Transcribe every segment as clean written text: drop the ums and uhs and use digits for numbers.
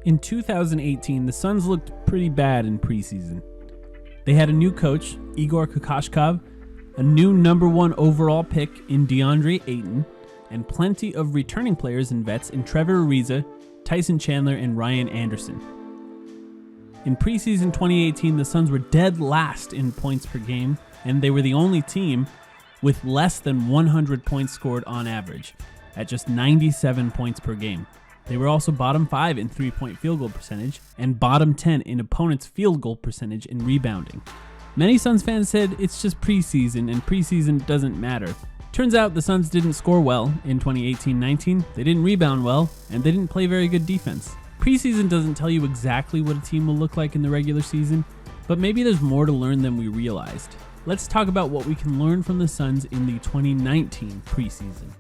In 2018, the Suns looked pretty bad in preseason. They had a new coach, Igor Kokoshkov, a new number 1 overall pick in DeAndre Ayton, and plenty of returning players and vets in Trevor Ariza, Tyson Chandler, and Ryan Anderson. In preseason 2018, the Suns were dead last in points per game, and they were the only team with less than 100 points scored on average, at just 97 points per game. They were also bottom 5 in 3-point field goal percentage and bottom 10 in opponents' field goal percentage and rebounding. Many Suns fans said it's just preseason and preseason doesn't matter. Turns out the Suns didn't score well in 2018-19, they didn't rebound well, and they didn't play very good defense. Preseason doesn't tell you exactly what a team will look like in the regular season, but maybe there's more to learn than we realized. Let's talk about what we can learn from the Suns in the 2019 preseason.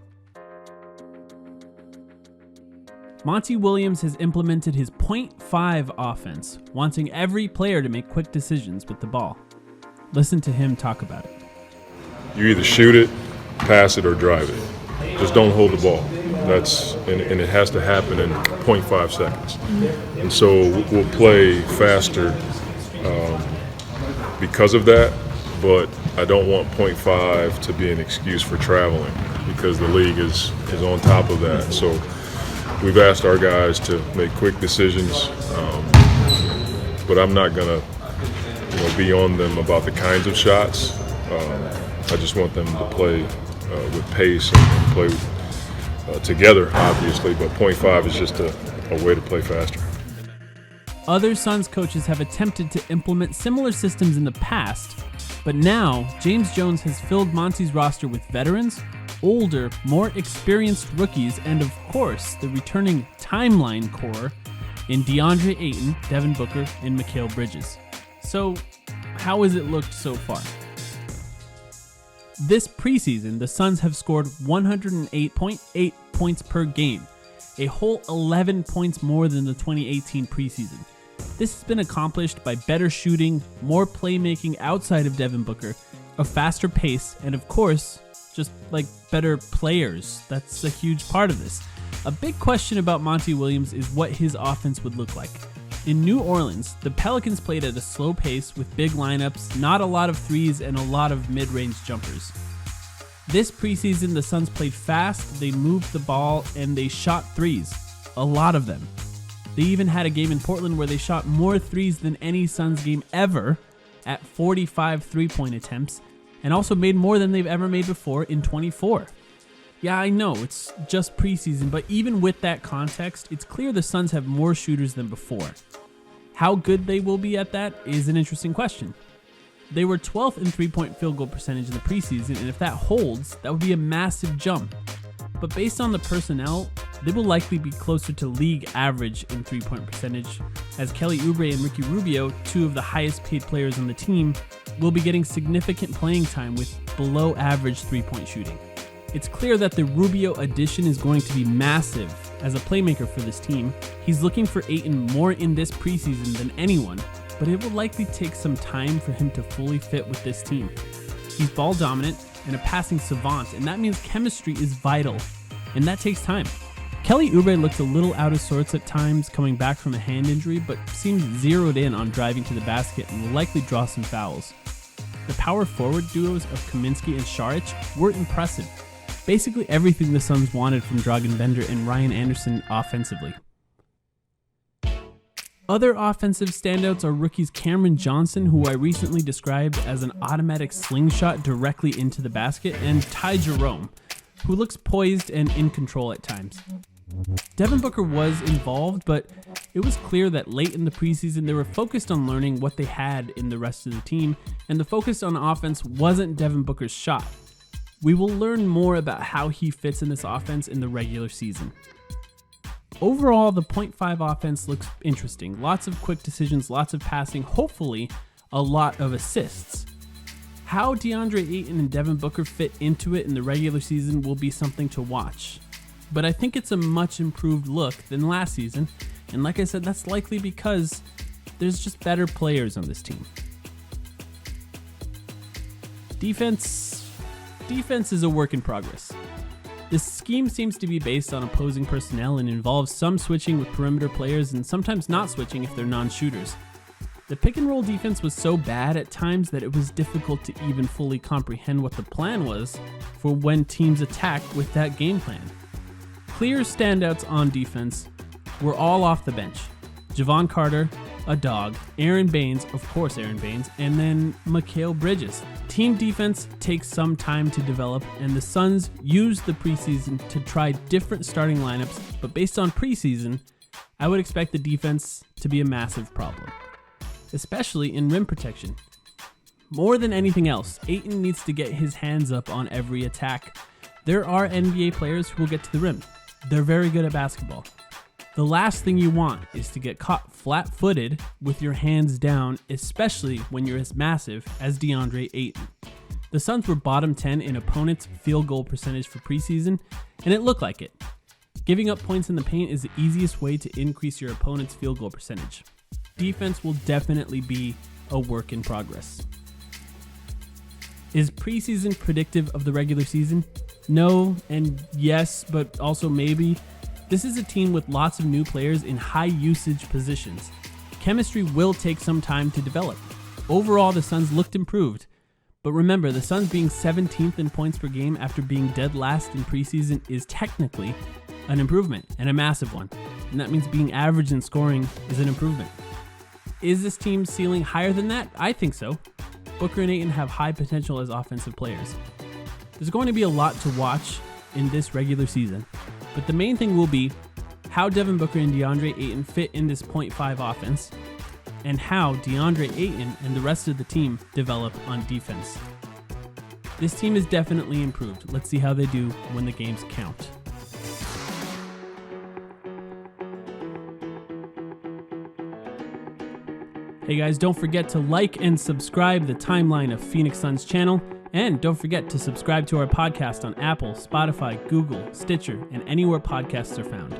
Monty Williams has implemented his .5 offense, wanting every player to make quick decisions with the ball. Listen to him talk about it. You either shoot it, pass it, or drive it. Just don't hold the ball. And it has to happen in 0.5 seconds. And so we'll play faster because of that, but I don't want 0.5 to be an excuse for traveling because the league is on top of that. So we've asked our guys to make quick decisions, but I'm not going to be on them about the kinds of shots. I just want them to play with pace and play together, obviously, but 0.5 is just a way to play faster. Other Suns coaches have attempted to implement similar systems in the past, but now James Jones has filled Monty's roster with veterans, older, more experienced rookies, and of course, the returning timeline core in DeAndre Ayton, Devin Booker, and Mikal Bridges. So, how has it looked so far? This preseason, the Suns have scored 108.8 points per game, a whole 11 points more than the 2018 preseason. This has been accomplished by better shooting, more playmaking outside of Devin Booker, a faster pace, and of course, just better players. That's a huge part of this. A big question about Monty Williams is what his offense would look like. In New Orleans, the Pelicans played at a slow pace with big lineups, not a lot of threes, and a lot of mid-range jumpers. This preseason, the Suns played fast, they moved the ball, and they shot threes. A lot of them. They even had a game in Portland where they shot more threes than any Suns game ever at 45 three-point attempts, and also made more than they've ever made before in 24. Yeah, I know, it's just preseason, but even with that context, it's clear the Suns have more shooters than before. How good they will be at that is an interesting question. They were 12th in three-point field goal percentage in the preseason, and if that holds, that would be a massive jump. But based on the personnel, they will likely be closer to league average in three-point percentage, as Kelly Oubre and Ricky Rubio, two of the highest paid players on the team, will be getting significant playing time with below average three-point shooting. It's clear that the Rubio addition is going to be massive as a playmaker for this team. He's looking for Ayton more in this preseason than anyone, but it will likely take some time for him to fully fit with this team. He's ball dominant and a passing savant, and that means chemistry is vital, and that takes time. Kelly Oubre looked a little out of sorts at times coming back from a hand injury, but seemed zeroed in on driving to the basket and will likely draw some fouls. The power forward duos of Kaminsky and Šarić were impressive. Basically everything the Suns wanted from Dragan Bender and Ryan Anderson offensively. Other offensive standouts are rookies Cameron Johnson, who I recently described as an automatic slingshot directly into the basket, and Ty Jerome, who looks poised and in control at times. Devin Booker was involved, but it was clear that late in the preseason they were focused on learning what they had in the rest of the team, and the focus on offense wasn't Devin Booker's shot. We will learn more about how he fits in this offense in the regular season. Overall, the .5 offense looks interesting. Lots of quick decisions, lots of passing, hopefully a lot of assists. How DeAndre Ayton and Devin Booker fit into it in the regular season will be something to watch. But I think it's a much improved look than last season, and like I said, that's likely because there's just better players on this team. Defense is a work in progress. This scheme seems to be based on opposing personnel and involves some switching with perimeter players and sometimes not switching if they're non-shooters. The pick and roll defense was so bad at times that it was difficult to even fully comprehend what the plan was for when teams attacked with that game plan. Clear standouts on defense were all off the bench. Javon Carter, a dog, Aaron Baines, of course Aaron Baines, and then Mikal Bridges. Team defense takes some time to develop, and the Suns used the preseason to try different starting lineups, but based on preseason, I would expect the defense to be a massive problem, especially in rim protection. More than anything else, Ayton needs to get his hands up on every attack. There are NBA players who will get to the rim. They're very good at basketball. The last thing you want is to get caught flat-footed with your hands down, especially when you're as massive as DeAndre Ayton. The Suns were bottom 10 in opponents' field goal percentage for preseason, and it looked like it. Giving up points in the paint is the easiest way to increase your opponent's field goal percentage. Defense will definitely be a work in progress. Is preseason predictive of the regular season? No, and yes, but also maybe. This is a team with lots of new players in high usage positions. Chemistry will take some time to develop. Overall, the Suns looked improved. But remember, the Suns being 17th in points per game after being dead last in preseason is technically an improvement, and a massive one. And that means being average in scoring is an improvement. Is this team's ceiling higher than that? I think so. Booker and Ayton have high potential as offensive players. There's going to be a lot to watch in this regular season. But the main thing will be how Devin Booker and DeAndre Ayton fit in this 0.5 offense, and how DeAndre Ayton and the rest of the team develop on defense. This team is definitely improved. Let's see how they do when the games count. Hey guys, don't forget to like and subscribe the timeline of Phoenix Suns channel. And don't forget to subscribe to our podcast on Apple, Spotify, Google, Stitcher, and anywhere podcasts are found.